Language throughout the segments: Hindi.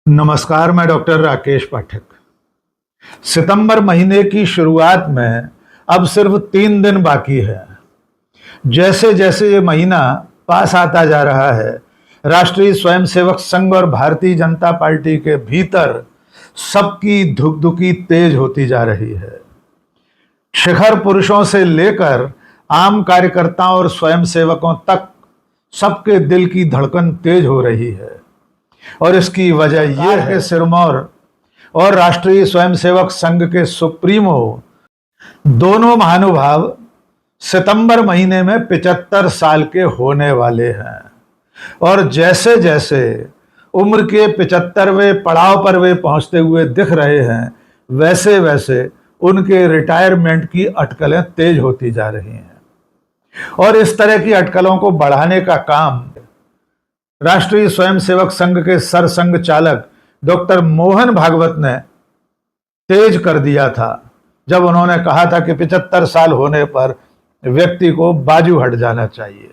नमस्कार, मैं डॉक्टर राकेश पाठक। सितंबर महीने की शुरुआत में अब सिर्फ 3 दिन बाकी है। जैसे जैसे ये महीना पास आता जा रहा है, राष्ट्रीय स्वयंसेवक संघ और भारतीय जनता पार्टी के भीतर सबकी धुकधुकी तेज होती जा रही है। शिखर पुरुषों से लेकर आम कार्यकर्ताओं और स्वयंसेवकों तक सबके दिल की धड़कन तेज हो रही है। और इसकी वजह यह है कि सिरमौर और राष्ट्रीय स्वयंसेवक संघ के सुप्रीमो दोनों महानुभाव सितंबर महीने में 75 साल के होने वाले हैं। और जैसे जैसे उम्र के 75वें पड़ाव पर वे पहुंचते हुए दिख रहे हैं, वैसे वैसे उनके रिटायरमेंट की अटकलें तेज होती जा रही हैं। और इस तरह की अटकलों को बढ़ाने का काम राष्ट्रीय स्वयंसेवक संघ के सरसंघ चालक डॉक्टर मोहन भागवत ने तेज कर दिया था, जब उन्होंने कहा था कि 75 साल होने पर व्यक्ति को बाजू हट जाना चाहिए।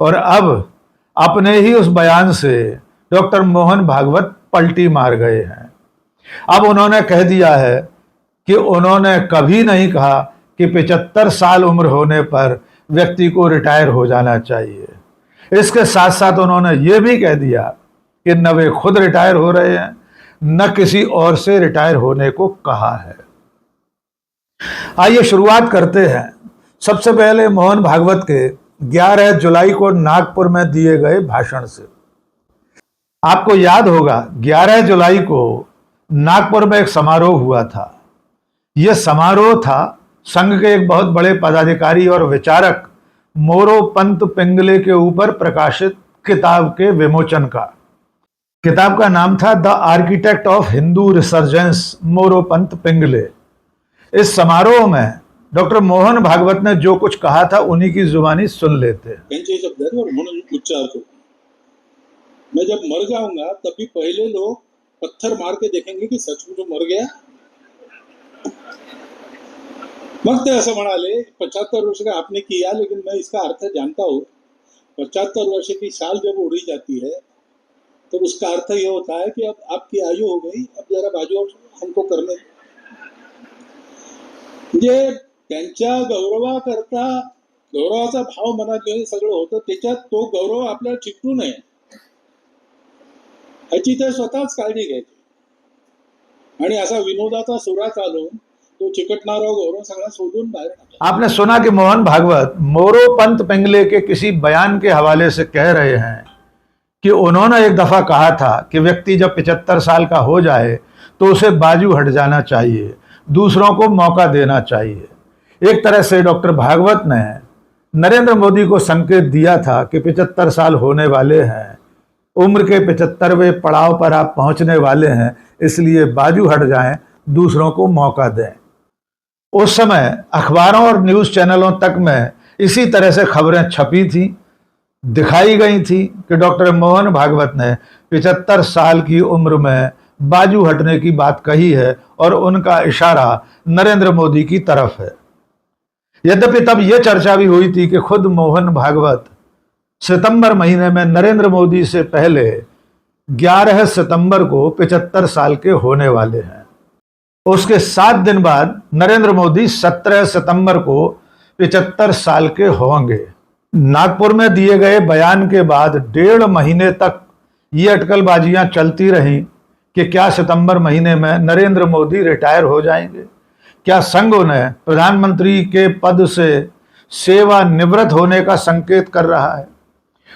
और अब अपने ही उस बयान से डॉक्टर मोहन भागवत पलटी मार गए हैं। अब उन्होंने कह दिया है कि उन्होंने कभी नहीं कहा कि 75 साल उम्र होने पर व्यक्ति को रिटायर हो जाना चाहिए। इसके साथ साथ उन्होंने ये भी कह दिया कि न वे खुद रिटायर हो रहे हैं, न किसी और से रिटायर होने को कहा है। आइए शुरुआत करते हैं सबसे पहले मोहन भागवत के 11 जुलाई को नागपुर में दिए गए भाषण से। आपको याद होगा 11 जुलाई को नागपुर में एक समारोह हुआ था। यह समारोह था संघ के एक बहुत बड़े पदाधिकारी और विचारक मोरोपंत पिंगले के ऊपर प्रकाशित किताब के विमोचन का। किताब का नाम था the architect of Hindu resurgence, Moropant Pingle. इस समारोह में डॉक्टर मोहन भागवत ने जो कुछ कहा था उन्हीं की जुबानी सुन लेते हैं। उच्चार को मैं जब मर जाऊंगा तब भी पहले लोग पत्थर मार के देखेंगे कि सचमुच मर गया। मग ते असं म्हणाले 75 वर्ष का आपने किया, लेकिन मैं इसका अर्थ जानता हूँ। 75 वर्ष की साल जब उड़ी जाती है तो उसका अर्थ ये होता है कि अब आपकी आयु हो गई, अब जरा बाजू हमको करने। म्हणजे त्यांच्या गौरवाकरता गौरवाचा भाव मनात घेऊन सगळं होतं, त्याच्यात तो गौरव आपल्याला चिकटू नये याची ते स्वतःच काळजी घ्यायची। आणि असा विनोदाचा सुरा चालून तो चिकटणारा गौरव सगळा सोडून बाहेर। आपने सुना कि मोहन भागवत मोरोपंत पिंगले के किसी बयान के हवाले से कह रहे हैं कि उन्होंने एक दफा कहा था कि व्यक्ति जब 75 साल का हो जाए तो उसे बाजू हट जाना चाहिए, दूसरों को मौका देना चाहिए। एक तरह से डॉक्टर भागवत ने नरेंद्र मोदी को संकेत दिया था कि 75 साल होने वाले हैं, उम्र के 75वें पड़ाव पर आप पहुंचने वाले हैं, इसलिए बाजू हट जाएं, दूसरों को मौका दें। उस समय अखबारों और न्यूज़ चैनलों तक में इसी तरह से खबरें छपी थी, दिखाई गई थी कि डॉक्टर मोहन भागवत ने 75 साल की उम्र में बाजू हटने की बात कही है और उनका इशारा नरेंद्र मोदी की तरफ है। यद्यपि तब यह चर्चा भी हुई थी कि खुद मोहन भागवत सितंबर महीने में नरेंद्र मोदी से पहले 11 सितंबर को 75 साल के होने वाले हैं। उसके 7 दिन बाद नरेंद्र मोदी 17 सितंबर को 75 साल के होंगे। नागपुर में दिए गए बयान के बाद 1.5 महीने तक ये अटकलबाजियां चलती रहीं कि क्या सितंबर महीने में नरेंद्र मोदी रिटायर हो जाएंगे, क्या संघ उन्हें प्रधानमंत्री के पद से सेवानिवृत्त होने का संकेत कर रहा है।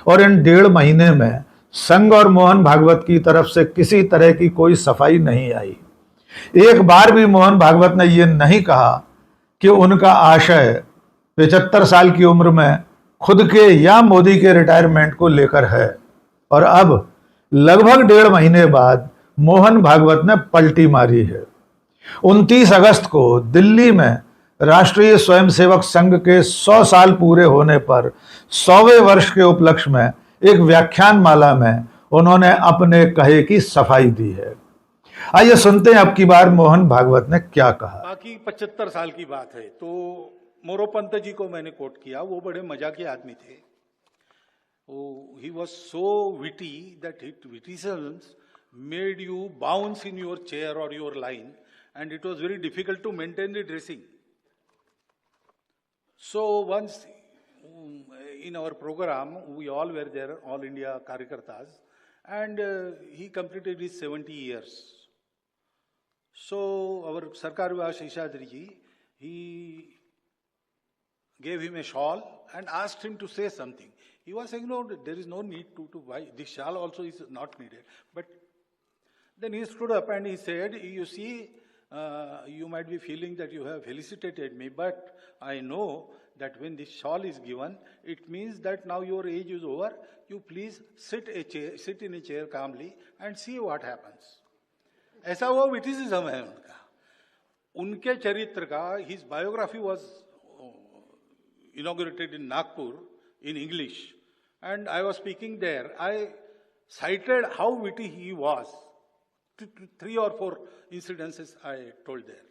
और इन 1.5 महीने में संघ और मोहन भागवत की तरफ से किसी तरह की कोई सफाई नहीं आई। एक बार भी मोहन भागवत ने यह नहीं कहा कि उनका आशय 75 साल की उम्र में खुद के या मोदी के रिटायरमेंट को लेकर है। और अब लगभग 1.5 महीने बाद मोहन भागवत ने पलटी मारी है। 29 अगस्त को दिल्ली में राष्ट्रीय स्वयंसेवक संघ के 100 साल पूरे होने पर 100वें वर्ष के उपलक्ष्य में एक व्याख्यान माला में उन्होंने अपने कहे की सफाई दी है। आइए सुनते हैं अब की बार मोहन भागवत ने क्या कहा। बाकी 75 साल की बात है तो मोरोपंत जी को मैंने कोट किया, वो बड़े मजाकी आदमी थे। He was so witty that witticisms made you bounce in your chair or your line, and it was very difficult to maintain the dressing. So once in our program, we all were there, all India Karyakartas, and he completed his 70 years. So our Sarkar Vivas Sheshadri ji, he gave him a shawl and asked him to say something. He was saying, no, there is no need to buy. This shawl also is not needed. But then he stood up and he said, you see, you might be feeling that you have felicitated me, but I know that when this shawl is given, it means that now your age is over. You please sit in a chair calmly and see what happens. ऐसा वो विटिसिज्म है उनका. उनके चरित्र का, his biography was inaugurated in Nagpur in English, and I was speaking there. I cited how witty he was. 3 or 4 incidences I told there.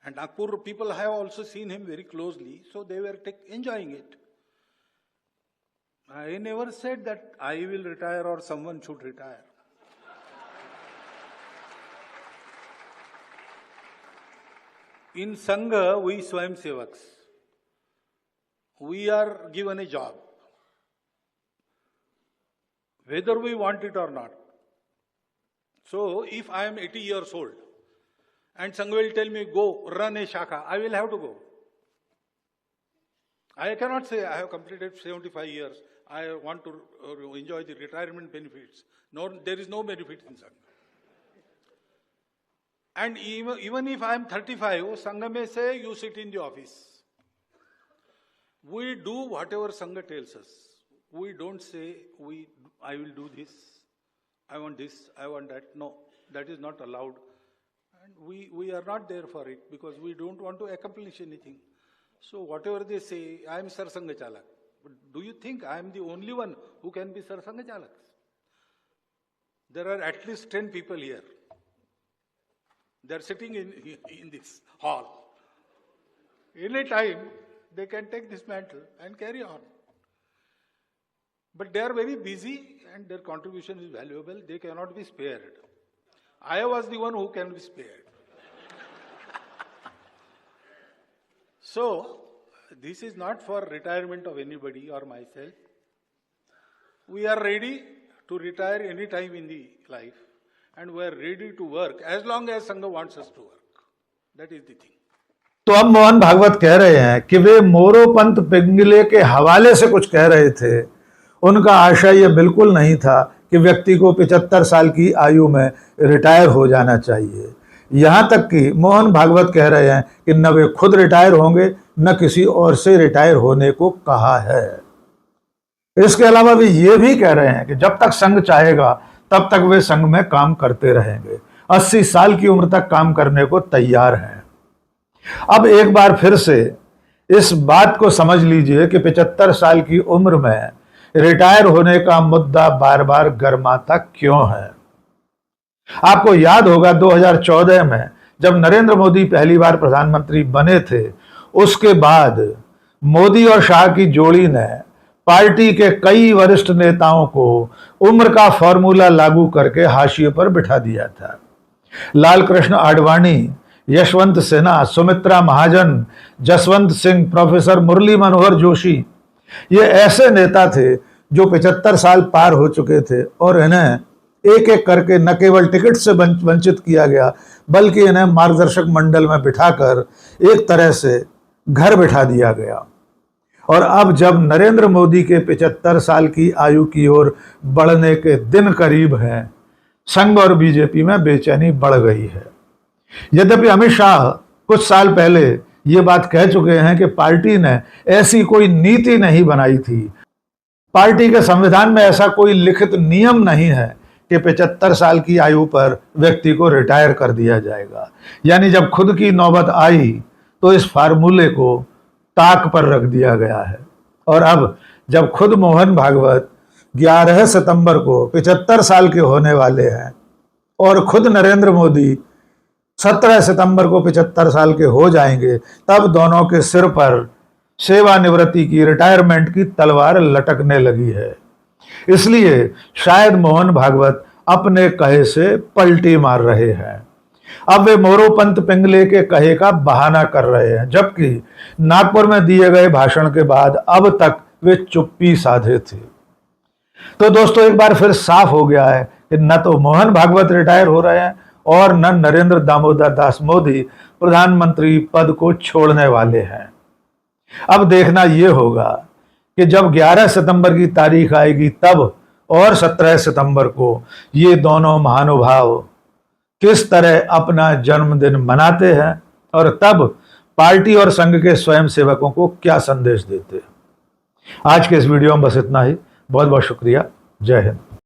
And Nagpur people have also seen him very closely, so they were enjoying it. I never said that I will retire or someone should retire. In Sangha, we Swayam Sevaks, we are given a job, whether we want it or not. So, if I am 80 years old and Sangha will tell me, go run a shaka, I will have to go. I cannot say I have completed 75 years, I want to enjoy the retirement benefits. No, there is no benefit in Sangha. And even if I am 35, Sangha may say, you sit in the office. We do whatever Sangha tells us. We don't say, I will do this, I want this, I want that. No, that is not allowed. And we are not there for it because we don't want to accomplish anything. So whatever they say, I am Sarsanga Chalak. But do you think I am the only one who can be Sarsanga Chalak? There are at least 10 people here. They are sitting in this hall. Any time, they can take this mantle and carry on. But they are very busy and their contribution is valuable. They cannot be spared. I was the one who can be spared. So, this is not for retirement of anybody or myself. We are ready to retire any time in the life. And we are ready to work as long as Sangha wants us to work. That is the thing. तो अब मोहन भागवत कह रहे हैं कि वे मोरोपंत पिंगले के हवाले से कुछ कह रहे थे. उनका आशय यह बिल्कुल नहीं था कि व्यक्ति को 75 साल की आयु में रिटायर हो जाना चाहिए. यहाँ तक कि मोहन भागवत कह रहे हैं कि न वे खुद रिटायर होंगे न किसी और से रिटायर होने को कहा है. इसके अलावा वे ये भी कह रहे हैं कि जब तक संघ चाहेगा तब तक वे संघ में काम करते रहेंगे. 80 साल की उम्र तक काम करने को तैयार हैं. अब एक बार फिर से इस बात को समझ लीजिए कि 75 साल की उम्र में रिटायर होने का मुद्दा बार बार गर्माता क्यों है. आपको याद होगा 2014 में जब नरेंद्र मोदी पहली बार प्रधानमंत्री बने थे, उसके बाद मोदी और शाह की जोड़ी ने पार्टी के कई वरिष्ठ नेताओं को उम्र का फॉर्मूला लागू करके हाशिए पर बिठा दिया था. लाल कृष्ण आडवाणी, यशवंत सिन्हा, सुमित्रा महाजन, जसवंत सिंह, प्रोफेसर मुरली मनोहर जोशी, ये ऐसे नेता थे जो 75 साल पार हो चुके थे और इन्हें एक एक करके न केवल टिकट से वंचित किया गया बल्कि इन्हें मार्गदर्शक मंडल में बिठाकर एक तरह से घर बिठा दिया गया. और अब जब नरेंद्र मोदी के 75 साल की आयु की ओर बढ़ने के दिन करीब हैं, संघ और बीजेपी में बेचैनी बढ़ गई है. यद्यपि अमित शाह कुछ साल पहले ये बात कह चुके हैं कि पार्टी ने ऐसी कोई नीति नहीं बनाई थी. पार्टी के संविधान में ऐसा कोई लिखित नियम नहीं है कि 75 साल की आयु पर व्यक्ति को रिटायर कर दिया जाएगा. यानी जब खुद की नौबत आई तो इस फार्मूले को ताक पर रख दिया गया है. और अब जब खुद मोहन भागवत 11 सितंबर को 75 साल के होने वाले हैं और खुद नरेंद्र मोदी 17 सितंबर को 75 साल के हो जाएंगे, तब दोनों के सिर पर सेवानिवृत्ति की, रिटायरमेंट की तलवार लटकने लगी है. इसलिए शायद मोहन भागवत अपने कहे से पलटी मार रहे हैं। अब वे मोरोपंत पिंगले के कहे का बहाना कर रहे हैं, जबकि नागपुर में दिए गए भाषण के बाद अब तक वे चुप्पी साधे थे। तो दोस्तों, एक बार फिर साफ हो गया है कि न तो मोहन भागवत रिटायर हो रहे हैं और न नरेंद्र दामोदर दास मोदी प्रधानमंत्री पद को छोड़ने वाले हैं। अब देखना यह होगा कि जब 11 सितंबर की तारीख आएगी तब, और 17 सितंबर को ये दोनों महानुभाव किस तरह अपना जन्मदिन मनाते हैं और तब पार्टी और संघ के स्वयंसेवकों को क्या संदेश देते हैं। आज के इस वीडियो में बस इतना ही। बहुत बहुत शुक्रिया। जय हिंद।